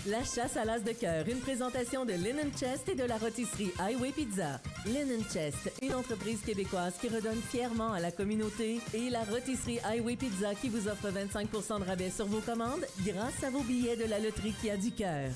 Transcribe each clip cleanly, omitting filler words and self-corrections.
La chasse à l'as de cœur, une présentation de Linen Chest et de la rôtisserie Highway Pizza. Linen Chest, une entreprise québécoise qui redonne fièrement à la communauté, et la rôtisserie Highway Pizza qui vous offre 25 % de rabais sur vos commandes grâce à vos billets de la loterie qui a du cœur.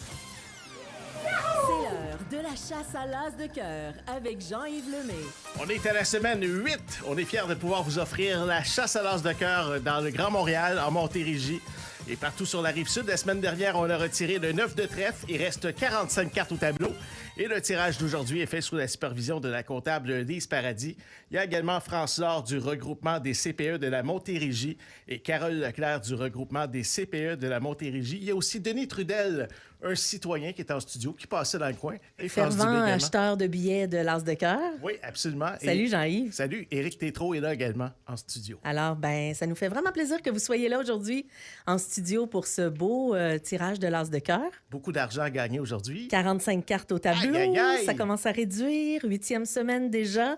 C'est l'heure de la chasse à l'as de cœur avec Jean-Yves Lemay. On est à la semaine 8. On est fiers de pouvoir vous offrir la chasse à l'as de cœur dans le Grand Montréal, en Montérégie et partout sur la Rive-Sud. La semaine dernière, on a retiré le 9 de trèfle. Il reste 45 cartes au tableau. Et le tirage d'aujourd'hui est fait sous la supervision de la comptable Lise Paradis. Il y a également France Laure du regroupement des CPE de la Montérégie et Carole Leclerc du regroupement des CPE de la Montérégie. Il y a aussi Denis Trudel, un citoyen qui est en studio, qui passait dans le coin. Et fervent acheteur de billets de l'As de cœur. Oui, absolument. Salut Jean-Yves. Salut. Éric Tétrault est là également en studio. Alors, ça nous fait vraiment plaisir que vous soyez là aujourd'hui en studio pour ce beau tirage de l'As de cœur. Beaucoup d'argent à gagner aujourd'hui. 45 cartes au tableau. Aïe, aïe, aïe. Ça commence à réduire. 8e semaine déjà.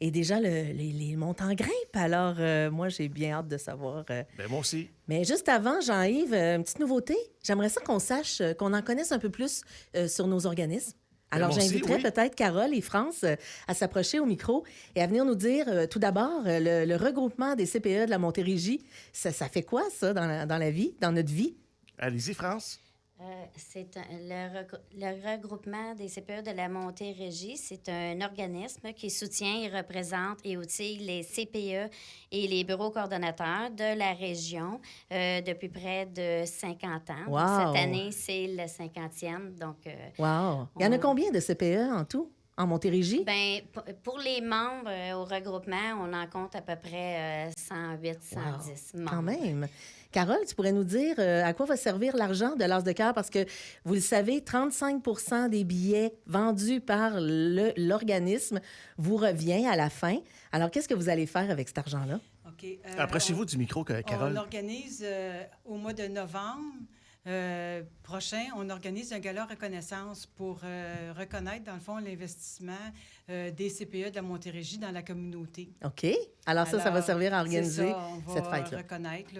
Et déjà, les montants grimpent. Alors, moi, j'ai bien hâte de savoir. Moi aussi. Mais juste avant, Jean-Yves, une petite nouveauté. J'aimerais ça qu'on sache, qu'on en connaisse un peu plus sur nos organismes. Alors, j'inviterais peut-être Carole et France à s'approcher au micro et à venir nous dire, tout d'abord, le regroupement des CPE de la Montérégie, ça fait quoi, ça, dans la vie, dans notre vie? Allez-y, France. Le regroupement des CPE de la Montérégie, c'est un organisme qui soutient et représente et outille les CPE et les bureaux coordonnateurs de la région depuis près de 50 ans. Wow. Donc, cette année, c'est le 50e. Donc, wow! Il y en a combien de CPE en tout? En Montérégie? Bien, pour les membres au regroupement, on en compte à peu près 108, 110 membres. Quand même. Carole, tu pourrais nous dire à quoi va servir l'argent de l'As de cœur? Parce que, vous le savez, 35 % des billets vendus par l'organisme vous revient à la fin. Alors, qu'est-ce que vous allez faire avec cet argent-là? OK. Approchez-vous du micro, Carole. On organise au mois de novembre prochain, on organise un gala reconnaissance pour reconnaître, dans le fond, l'investissement des CPE de la Montérégie dans la communauté. OK. Alors ça va servir à organiser cette fête-là. On va reconnaître,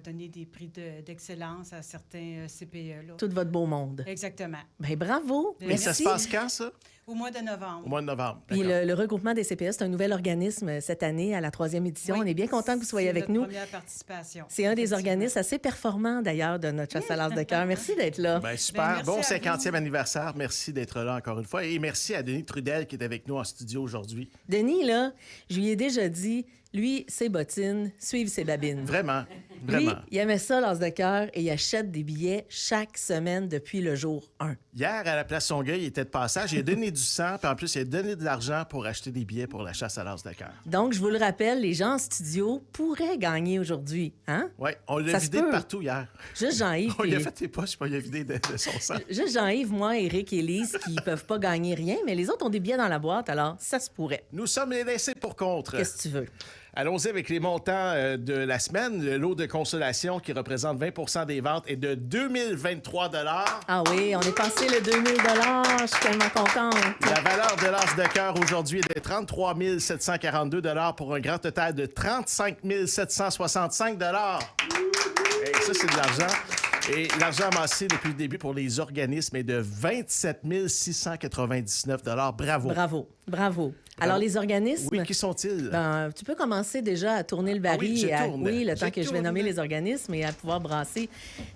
donner des prix d'excellence à certains CPE. Là. Tout votre beau monde. Exactement. Bien, bravo. Mais ça se passe quand, ça? Au mois de novembre. Au mois de novembre. Puis le regroupement des CPE, c'est un nouvel organisme cette année, à la 3e édition. Oui, on est bien content que vous soyez avec nous. C'est notre première participation. C'est un des organismes assez performants, d'ailleurs, de notre chasse à l'as de cœur. Merci d'être là. Bien, super. Bien, bon 50e anniversaire. Merci d'être là encore une fois. Et merci à Denis Trudel qui est avec nous en studio aujourd'hui. Denis, là, je lui ai déjà dit, lui, ses bottines suivent ses babines. Vraiment. Lui, il aimait ça, l'As de cœur, et il achète des billets chaque semaine depuis le jour 1. Hier, à la place Longueuil, il était de passage. Il a donné du sang, puis en plus, il a donné de l'argent pour acheter des billets pour la chasse à l'As de cœur. Donc, je vous le rappelle, les gens en studio pourraient gagner aujourd'hui, hein? Oui, on l'a vidé de partout hier. Juste Jean-Yves. On lui a fait tes poches, puis on l'a vidé de son sang. Juste Jean-Yves, moi, Éric et Lise qui peuvent pas gagner rien, mais les autres ont des billets dans la boîte, alors ça se pourrait. Nous sommes les laissés pour contre. Qu'est-ce que tu veux? Allons-y avec les montants de la semaine. Le lot de consolation qui représente 20 % des ventes est de 2023 $. Ah oui, on est passé le 2000 $. Je suis tellement contente. La valeur de l'As de cœur aujourd'hui est de 33 742 $ pour un grand total de 35 765 $. Et ça, c'est de l'argent. Et l'argent amassé depuis le début pour les organismes est de 27 699 $. Bravo. Bravo. Bravo. Alors, les organismes... Oui, qui sont-ils? Tu peux commencer déjà à tourner le baril. Oui, le temps que je vais nommer les organismes et à pouvoir brasser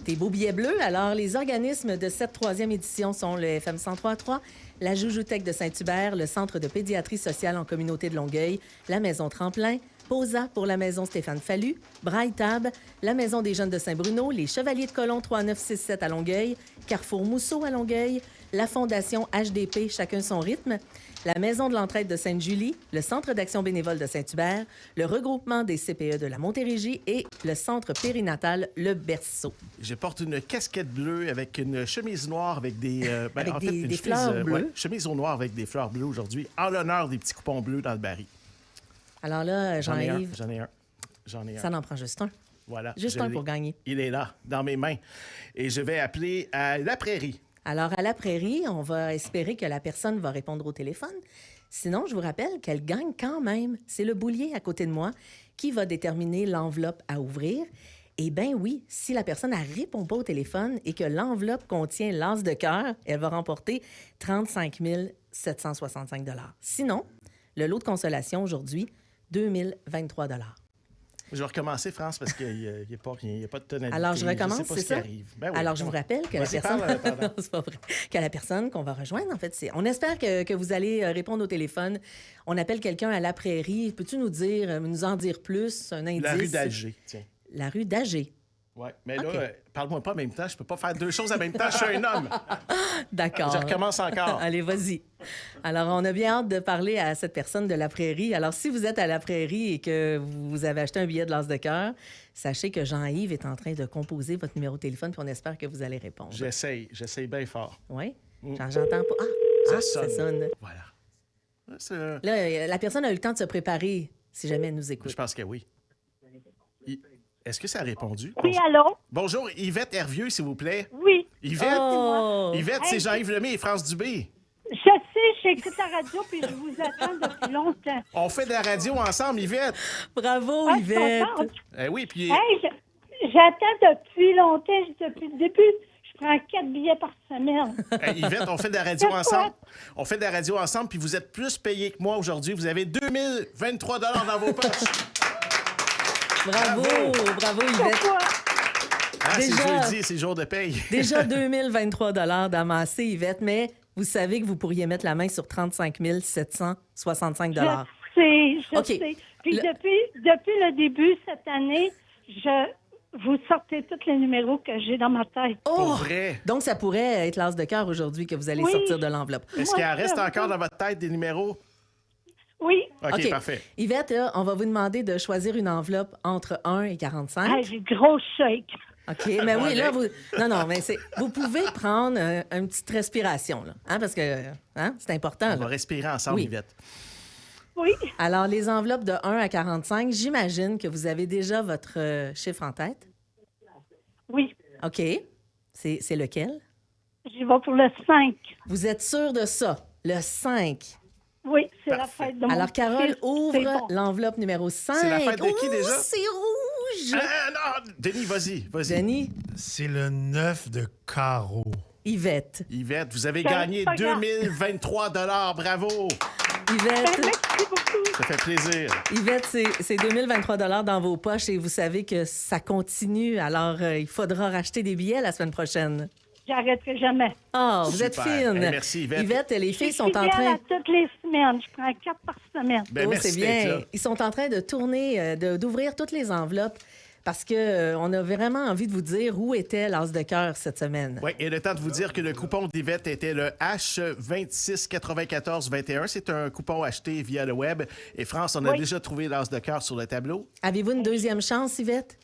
tes beaux billets bleus. Alors, les organismes de cette 3e édition sont le FM 103.3, la Joujoutech de Saint-Hubert, le Centre de pédiatrie sociale en communauté de Longueuil, la Maison Tremplin, Posa pour la Maison Stéphane Fallu, Braille Tab, la Maison des Jeunes de Saint-Bruno, les Chevaliers de Colomb 3967 à Longueuil, Carrefour Mousseau à Longueuil, la Fondation HDP Chacun son rythme, la Maison de l'Entraide de Sainte-Julie, le Centre d'action bénévole de Saint-Hubert, le regroupement des CPE de la Montérégie et le Centre périnatal Le Berceau. Je porte une casquette bleue avec une chemise noire avec des... avec des fleurs bleues. Chemise au noir avec des fleurs bleues aujourd'hui, en l'honneur des petits coupons bleus dans le baril. Alors là, Jean-Yves... J'en ai un. Ça n'en prend juste un. Voilà. Juste un pour gagner. Il est là, dans mes mains. Et je vais appeler à la Prairie. Alors, à la Prairie, on va espérer que la personne va répondre au téléphone. Sinon, je vous rappelle qu'elle gagne quand même. C'est le boulier à côté de moi qui va déterminer l'enveloppe à ouvrir. Eh bien oui, si la personne ne répond pas au téléphone et que l'enveloppe contient l'as de cœur, elle va remporter 35 765 $. Sinon, le lot de consolation aujourd'hui, 2023 $. Je vais recommencer, France, parce qu'il n'y a pas de tonalité. Alors, je recommence, sais pas c'est ce qui ça? arrive. Ben oui, Alors, je vous rappelle que la Vas-y, personne... parle, pardon. Non, c'est pas vrai. Que la personne qu'on va rejoindre, en fait, c'est... On espère que vous allez répondre au téléphone. On appelle quelqu'un à la prairie. Peux-tu nous en dire plus, un indice? La rue d'Alger, tiens. La rue d'Alger. Oui, mais là, OK. Parle-moi pas en même temps. Je peux pas faire deux choses en même temps. Je suis un homme. D'accord. Je recommence encore. Allez, vas-y. Alors, on a bien hâte de parler à cette personne de la prairie. Alors, si vous êtes à la prairie et que vous avez acheté un billet de l'as de cœur, sachez que Jean-Yves est en train de composer votre numéro de téléphone, puis on espère que vous allez répondre. J'essaye bien fort. Oui? J'entends pas. Ça sonne. Voilà. Là, la personne a eu le temps de se préparer, si jamais elle nous écoute. Je pense que oui. Est-ce que ça a répondu? Oui, allô? Bonjour, Yvette Hervieux, s'il vous plaît. Oui. Yvette, Oh! Yvette, c'est Hey, Jean-Yves Lemay et France Dubé. Je sais, j'écoute la radio puis je vous attends depuis longtemps. On fait de la radio ensemble, Yvette. Bravo, Ah, je suis Yvette! contente. Oui, puis Hey, j'attends depuis longtemps, depuis le début. Je prends 4 billets par semaine. Yvette, on fait de la radio Pourquoi? ensemble. On fait de la radio ensemble, puis vous êtes plus payé que moi aujourd'hui. Vous avez 2023 $ dans vos poches. Bravo, Yvette! Pourquoi? C'est Déjà. jeudi, c'est jour de paye. Déjà 2023 $ d'amassés, Yvette, mais vous savez que vous pourriez mettre la main sur 35 765 $. Je OK. sais. Puis depuis le début cette année, vous sortez tous les numéros que j'ai dans ma tête. Pour vrai. Donc, ça pourrait être l'as de cœur aujourd'hui que vous allez Oui. sortir de l'enveloppe. Est-ce qu'il en reste encore dans votre tête des numéros? Oui. OK, parfait. Yvette, là, on va vous demander de choisir une enveloppe entre 1 et 45. Hey, j'ai gros shake. OK, mais oui, là, vous... Non, mais vous pouvez prendre une petite respiration, là, hein, parce que c'est important. On va Là. respirer ensemble, Oui. Yvette. Oui. Alors, les enveloppes de 1 à 45, j'imagine que vous avez déjà votre chiffre en tête. Oui. OK. C'est lequel? J'y vais pour le 5. Vous êtes sûr de ça? Le 5. Oui, c'est la Parfait. fête de mon Alors, Carole fils. ouvre C'est bon. l'enveloppe numéro 5. C'est la fête de qui, déjà? C'est rouge! Non! Denis, vas-y. Denis, C'est le 9 de carreau. Yvette. Yvette, vous avez C'est gagné pas grave. 2023 $. Bravo! Yvette, Merci beaucoup. Ça fait plaisir. Yvette, c'est 2023 $ dans vos poches et vous savez que ça continue. Alors, il faudra racheter des billets la semaine prochaine. J'arrêterai jamais. Oh, vous êtes Super. fine. Hey, merci, Yvette. Yvette, les filles Je sont suis en fidèle train... à toutes les semaines. Je prends 4 par semaine. Ben, Oh, merci c'est d'être bien. là. Ils sont en train de tourner, d'ouvrir toutes les enveloppes parce que on a vraiment envie de vous dire où était l'as de cœur cette semaine. Oui, et le temps de vous dire que le coupon d'Yvette était le H269421. C'est un coupon acheté via le web. Et France, on a Oui. déjà trouvé l'as de cœur sur le tableau. Avez-vous une deuxième chance, Yvette?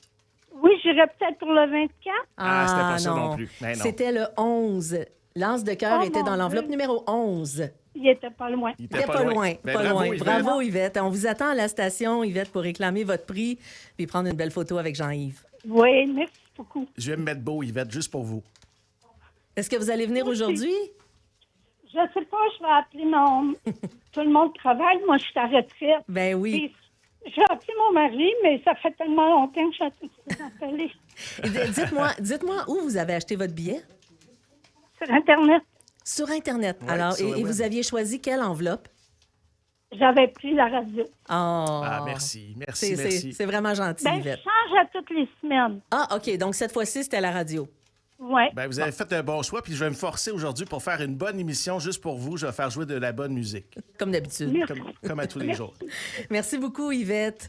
Oui, j'irai peut-être pour le 24. Ah, c'était pas ça non plus. Mais non. C'était le 11. L'as de cœur Oh, était dans mon l'enveloppe Dieu. numéro 11. Il était pas loin. Il Il était pas loin. Ben, pas bravo, loin. Yvette. Bravo, Yvette. On vous attend à la station, Yvette, pour réclamer votre prix puis prendre une belle photo avec Jean-Yves. Oui, merci beaucoup. Je vais me mettre beau, Yvette, juste pour vous. Est-ce que vous allez venir aujourd'hui? Je sais pas, je vais appeler mon... Tout le monde travaille. Moi, je suis à retraite. Ben oui. Puis, je vais appeler mon mari, mais ça fait tellement longtemps que j'ai appelé. Et dites-moi où vous avez acheté votre billet? Sur Internet, Sur Internet. Ouais, Alors, sur le et web. vous aviez choisi quelle enveloppe? j'avais pris la radio. Oh. Ah, merci. Merci, merci. C'est vraiment gentil, Ben, je Yvette. change à toutes les semaines. Ah, OK. Donc, cette fois-ci, c'était la radio. Oui. Ben, vous avez fait un bon choix, puis je vais me forcer aujourd'hui pour faire une bonne émission juste pour vous. Je vais faire jouer de la bonne musique, Comme d'habitude. Merci. comme à tous les jours. Merci beaucoup, Yvette.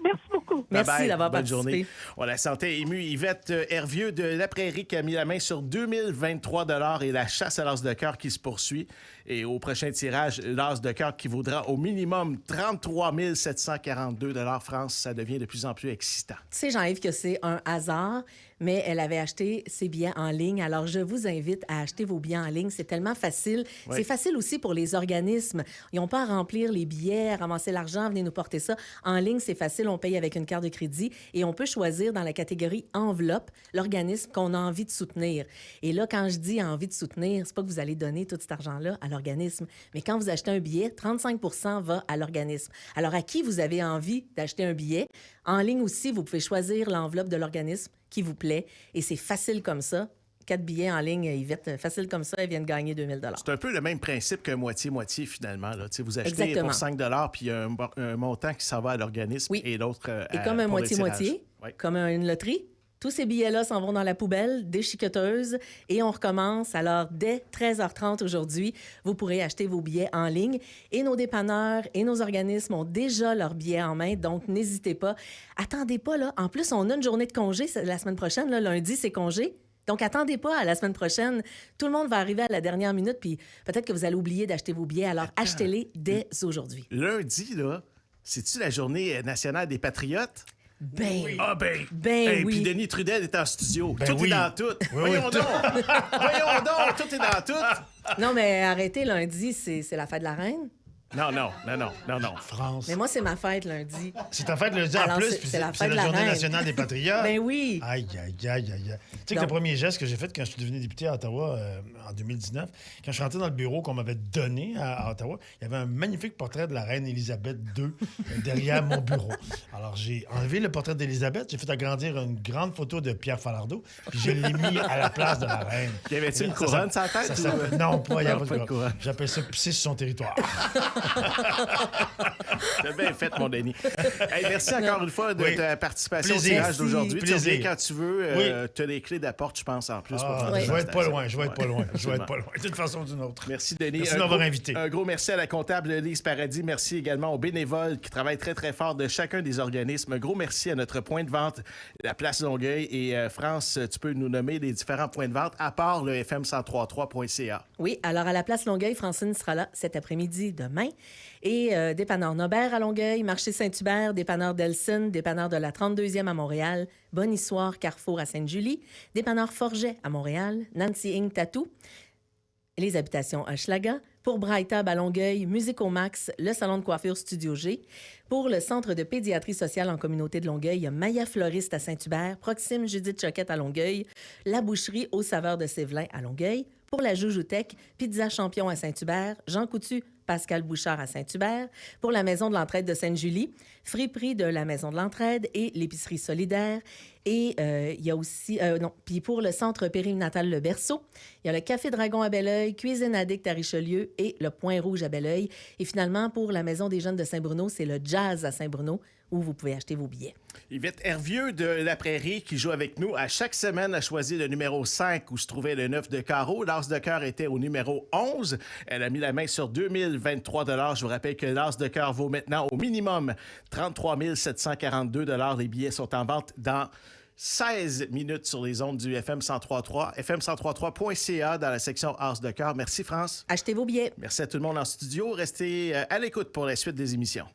Merci beaucoup. Merci Bye-bye. d'avoir Bonne participé. journée. On la sentait émue. Yvette Hervieux de La Prairie qui a mis la main sur 2023 $ et la chasse à l'as de cœur qui se poursuit. Et au prochain tirage, l'as de cœur qui vaudra au minimum 33 742 $ France. Ça devient de plus en plus excitant. Tu sais, Jean-Yves, que c'est un hasard, mais elle avait acheté ses billets en ligne. Alors, je vous invite à acheter vos billets en ligne. C'est tellement facile. Oui. C'est facile aussi pour les organismes. Ils n'ont pas à remplir les billets, à ramasser l'argent, venez nous porter ça. En ligne, c'est facile. On paye avec une une carte de crédit et on peut choisir dans la catégorie enveloppe l'organisme qu'on a envie de soutenir. Et là, quand je dis envie de soutenir, c'est pas que vous allez donner tout cet argent-là à l'organisme, mais quand vous achetez un billet, 35 % va à l'organisme. Alors, à qui vous avez envie d'acheter un billet? En ligne aussi, vous pouvez choisir l'enveloppe de l'organisme qui vous plaît et c'est facile comme ça. 4 billets en ligne, Yvette, facile comme ça, elles viennent gagner 2000 $. C'est un peu le même principe qu'un moitié-moitié, finalement. Là. Vous achetez Exactement. pour 5 $ puis il y a un montant qui s'en va à l'organisme Oui. et l'autre Et comme un pour le moitié-moitié, tirage. Oui. comme une loterie, tous ces billets-là s'en vont dans la poubelle, déchiqueteuse, et on recommence. Alors, dès 13h30 aujourd'hui, vous pourrez acheter vos billets en ligne. Et nos dépanneurs et nos organismes ont déjà leurs billets en main, donc n'hésitez pas. Attendez pas, là. En plus, on a une journée de congé la semaine prochaine. Là, lundi, c'est congé. Donc, attendez pas à la semaine prochaine. Tout le monde va arriver à la dernière minute, puis peut-être que vous allez oublier d'acheter vos billets. Alors, achetez-les dès aujourd'hui. Lundi, là, c'est-tu la journée nationale des patriotes? Ben, Ah ben Ben oui. Puis Denis Trudel est en studio. Ben tout oui. est dans tout. Oui, Voyons oui. donc. Voyons donc, tout est dans tout. non, mais arrêtez, lundi, c'est la fête de la reine. Non. France. Mais moi, c'est ma fête lundi. C'est ta fête lundi en Alors, plus, c'est- puis c'est la c'est fête de la la Journée reine. nationale des patriotes. Ben oui. Aïe, aïe, aïe, aïe. Tu sais que Donc- le premier geste que j'ai fait quand je suis devenu député à Ottawa en 2019, quand je suis rentré dans le bureau qu'on m'avait donné à Ottawa, il y avait un magnifique portrait de la reine Élisabeth II derrière mon bureau. Alors, j'ai enlevé le portrait d'Élisabeth, j'ai fait agrandir une grande photo de Pierre Falardeau, puis je l'ai mis à la place de la reine. Y avait-il une Ça couronne sur la tête? ça ou- s'appelle- Non, pas, il n'y a Non, pas de couronne. J'appelle ça pisser sur son territoire. C'est bien fait, mon Denis. Hey, merci encore une fois de Oui. ta participation Plaisir. au tirage Merci. d'aujourd'hui. Tu Plaisir. reviens quand tu veux. Tu as les clés de la porte, je pense, en plus. pour Ah, faire des je vais être pas installations. loin, je vais être pas loin, je vais Absolument. être pas loin, d'une façon ou d'une autre. Merci, Denis. Merci de m'avoir invité. Un gros merci à la comptable Lise Paradis. Merci également aux bénévoles qui travaillent très, très fort de chacun des organismes. Un gros merci à notre point de vente, la Place Longueuil. Et France, tu peux nous nommer les différents points de vente, à part le fm1033.ca. Oui, alors à la place Longueuil, Francine sera là cet après-midi, demain. Et dépanneur Nobert à Longueuil, Marché Saint-Hubert, dépanneur Delson, dépanneur de la 32e à Montréal, Bonne-Histoire, Carrefour à Sainte-Julie, dépanneur Forget à Montréal, Nancy Inc. Tattoo, les habitations Hochelaga, pour Braille-Tab à Longueuil, Musique au Max, le salon de coiffure Studio G. Pour le centre de pédiatrie sociale en communauté de Longueuil, il y a Maya Floriste à Saint-Hubert, Proxime Judith Choquette à Longueuil, la boucherie aux saveurs de Sévelin à Longueuil. Pour la Joujoutech, Pizza Champion à Saint-Hubert, Jean Coutu, Pascal Bouchard à Saint-Hubert. Pour la Maison de l'Entraide de Sainte-Julie, Friperie de la Maison de l'Entraide et l'Épicerie Solidaire. Et il y a aussi... Puis pour le centre périnatal Le Berceau, il y a le Café Dragon à Belleuil, Cuisine Addict à Richelieu et le Point Rouge à Belleuil. Et finalement, pour la Maison des Jeunes de Saint-Bruno, c'est le Jazz à Saint-Bruno où vous pouvez acheter vos billets. Yvette Hervieux de La Prairie, qui joue avec nous à chaque semaine, a choisi le numéro 5 où se trouvait le 9 de carreau. L'as de cœur était au numéro 11. Elle a mis la main sur 2023 $. Je vous rappelle que l'as de cœur vaut maintenant au minimum 33 742 $. Les billets sont en vente dans 16 minutes sur les ondes du FM 103.3, fm1033.ca dans la section As de cœur. Merci, France. Achetez vos billets. Merci à tout le monde en studio. Restez à l'écoute pour la suite des émissions.